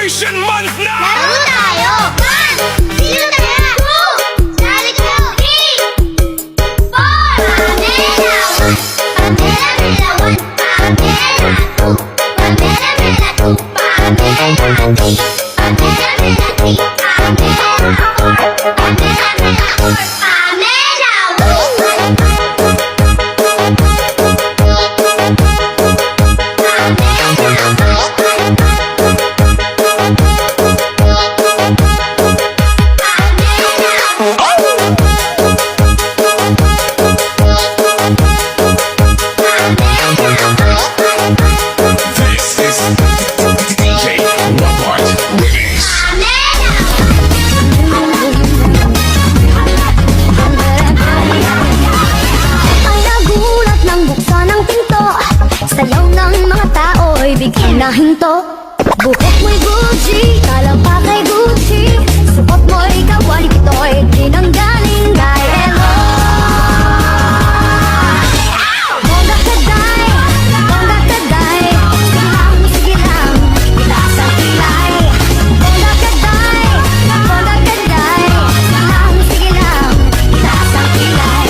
Graduation month na! Laro tayo! 1, sino tayo? 2, sali ko! 3, 4, Pamela 1, Pamela 1, Pamela 2, Pamela 3, Pamela 4, Pamela 4, Pamela 4, This is DJ Robart Remix. Ay nagulat nang buksan ang pinto. Sayaw ng mga tao ay bigyan na hinto. Buhok mo'y Gucci, talapa kay Gucci. Suot mo'y kawali, ito'y tinanggaling kay Elo. Bongga kaday, bongga kaday. Sige lang, itaas ang kilay. Bongga kaday, bongga kaday. Sige lang, itaas ang kilay.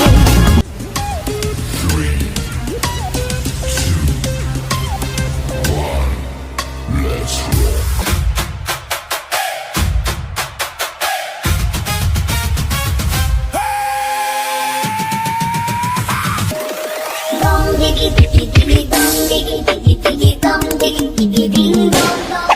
Dong diggy diggy diggy dong diggy diggy diggy dong diggy diggy ding dong dong.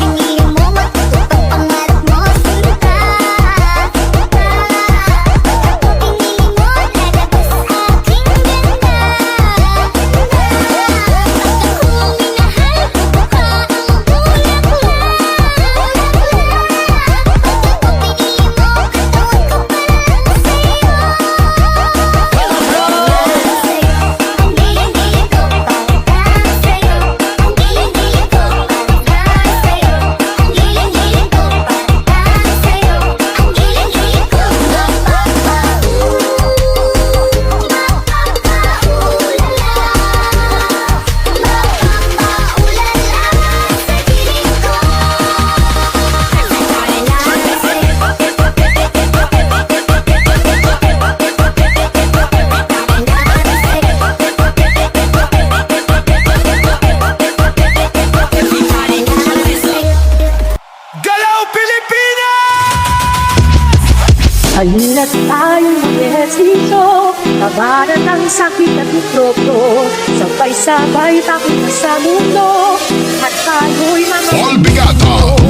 Hindi mo matututo pangarap mo, sino ka? Pinili mo lalabas sa aking ganda. Kung minahal ko ka ang bulaklak. Pinili mo, katawan ko para sa'yo. Ang giling-giling ko para sa'yo. Ang giling-giling ko para sa'yo. Ang giling-giling ko para sa'yo. Ang giling-giling ko Galaw Pilipinas! Halina't tayong mag-ehersisyo, labanan ang sakit at mikrobo. Sabay-sabay takot sa mundo, at tayo'y mga All Bigata!